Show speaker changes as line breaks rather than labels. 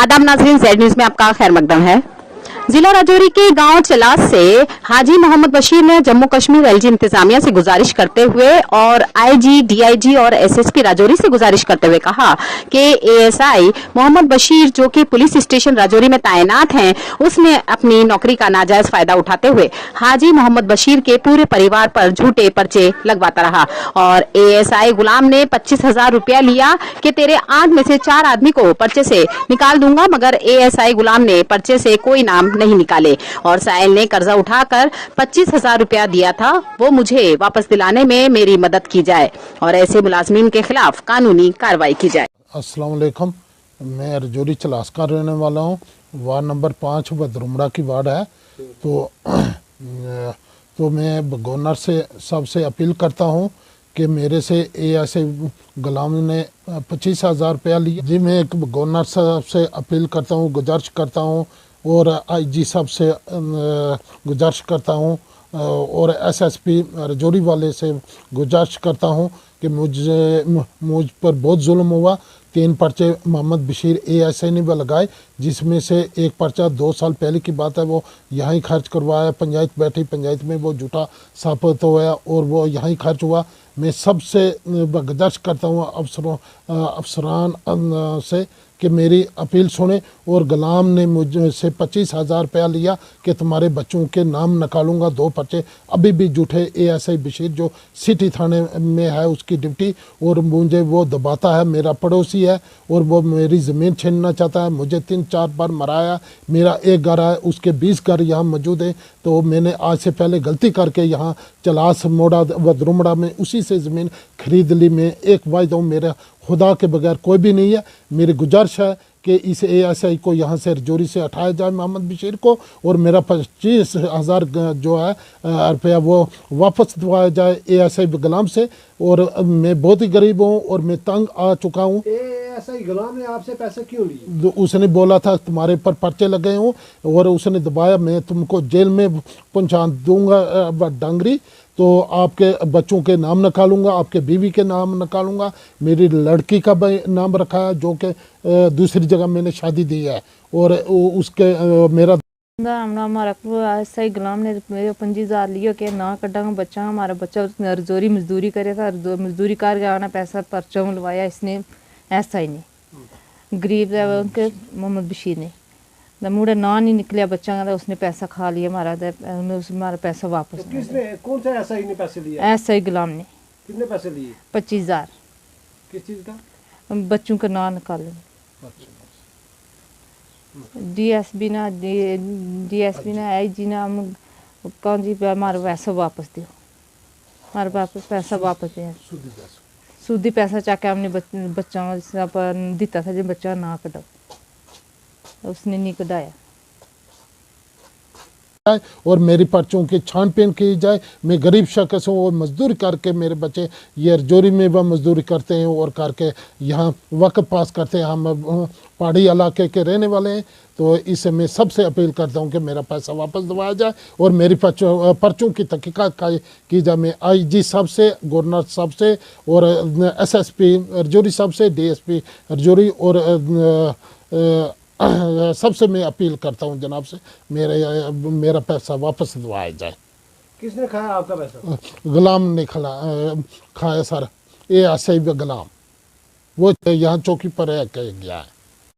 आदाब नाज़रीन, Z news में आपका खैर मकदम है। जिला राजौरी के गांव चलास से हाजी मोहम्मद बशीर ने जम्मू कश्मीर एलजी इंतजामिया से गुजारिश करते हुए और आईजी, डीआईजी और एसएसपी राजौरी से गुजारिश करते हुए कहा कि एएसआई मोहम्मद बशीर जो कि पुलिस स्टेशन राजौरी में तैनात हैं, उसने अपनी नौकरी का नाजायज फायदा उठाते हुए हाजी मोहम्मद बशीर के पूरे परिवार पर झूठे पर्चे लगवाता रहा और एएसआई गुलाम ने 25,000 रुपया लिया कि तेरे 8 में से 4 आदमी को पर्चे से निकाल दूंगा, मगर एएसआई गुलाम ने पर्चे से कोई नाम नहीं निकाले और साहिल ने कर्जा उठाकर 25,000 रुपया दिया था, वो मुझे वापस दिलाने में मेरी मदद की जाए और ऐसे मुलाजमीन के खिलाफ कानूनी कार्रवाई की जाए।
अस्सलाम वालेकुम, मैं राजौरी चलास का रहने वाला हूँ। वार्ड नंबर 5 बदरुमड़ा की वार्ड है। तो मैं गवर्नर से सबसे अपील करता हूँ कि मेरे से ऐसे गुलाम ने 25,000 रुपया लिया जी। मैं गवर्नर साहब से अपील करता हूँ, गुजारिश करता हूँ और आईजी साहब से गुजारिश करता हूँ और एसएसपी राजौरी वाले से गुजारिश करता हूँ कि मुझ पर बहुत जुल्म हुआ। 3 पर्चे मोहम्मद बशीर एएसआई ने लगाए, जिसमें से एक पर्चा 2 साल पहले की बात है, वो यहाँ ही खर्च करवाया। पंचायत बैठी, पंचायत में वो झूठा साबित हुआ और वो यहाँ ही खर्च हुआ। मैं सबसे गुजारिश करता हूँ अफसरान से कि मेरी अपील सुने और गुलाम ने मुझसे 25,000 रुपया लिया कि तुम्हारे बच्चों के नाम निकालूंगा। 2 पर्चे अभी भी झूठे एएसआई बशीर जो सिटी थाने में है उसकी ड्यूटी, और मुझे वो दबाता है। मेरा पड़ोसी है और वो मेरी ज़मीन छीनना चाहता है। मुझे 3-4 बार मराया। मेरा एक घर है, उसके 20 घर यहाँ मौजूद हैं। तो मैंने आज से पहले गलती करके यहाँ चलास मोड़ा बदरुमड़ा में उसी से ज़मीन खरीद ली। मैं एक वायदा हूँ, मेरा खुदा के बगैर कोई भी नहीं है। मेरी गुजारिश है कि इस एएसआई को यहाँ से राजौरी से हटाया जाए मोहम्मद बशीर को, और मेरा 25,000 जो है रुपया वो वापस दिलवाया जाए एएसआई गुलाम से। और मैं बहुत ही गरीब हूँ और मैं तंग आ चुका हूँ।
एएसआई गुलाम ने आपसे पैसे क्यों लिए?
उसने बोला था तुम्हारे पर पर्चे लगे हूँ और उसने दबाया, मैं तुमको जेल में पहुँचा दूंगा डांगरी, तो आपके बच्चों के नाम निकालूंगा, आपके बीवी के नाम निकालूंगा। मेरी लड़की का नाम रखा है जो कि दूसरी जगह मैंने शादी दी है, और उसके मेरा
हमारा सही गुलाम ने मेरे 25,000 लियो के ना कटांगा बच्चा। हमारा बच्चा उसने राजौरी मजदूरी करे था, मजदूरी करके आना पैसा पर्चा मिलवाया इसने एसआई ने, गरीब है उनके मोहम्मद बशीर ने। मुड़े ना नहीं निकलिया बच्चा का, उसने पैसा खा लिया हमारा पैसा वापस।
तो किसने, कौन सा एसआई ने पैसे लिए?
एसआई गुलाम ने।
कितने पैसे लिए?
25,000।
किस चीज़ का?
बच्चों का ना निकाले। डीएसपी ना आईजी ना कौन जी हमारा पैसा वापस दियो, हमारे वापस पैसा वापस दिया। सूदी पैसा चाके हमने बच्चा पर दिता था जो बच्चा ना कटाओ, उसने नहीं कटाया।
और मेरी पर्चों की छानबीन की जाए। मैं गरीब शख्स हूँ और मजदूरी करके मेरे बच्चे ये राजौरी में वह मजदूरी करते हैं और करके यहाँ वक्त पास करते हैं। हम पहाड़ी इलाके के रहने वाले हैं, तो इससे मैं सबसे अपील करता हूँ कि मेरा पैसा वापस दिलवाया जाए और मेरी पर्चों की तहकीकात की जाए। मैं आईजी साहब से, गवर्नर साहब से और एसएसपी राजौरी साहब से, डीएसपी राजौरी और सबसे मैं अपील करता हूँ जनाब से मेरा पैसा वापस दिलवाया जाए।
किसने खाया आपका पैसा?
गुलाम ने खाया सर, ये ऐसे ही गुलाम वो यहाँ चौकी पर है कह गया है।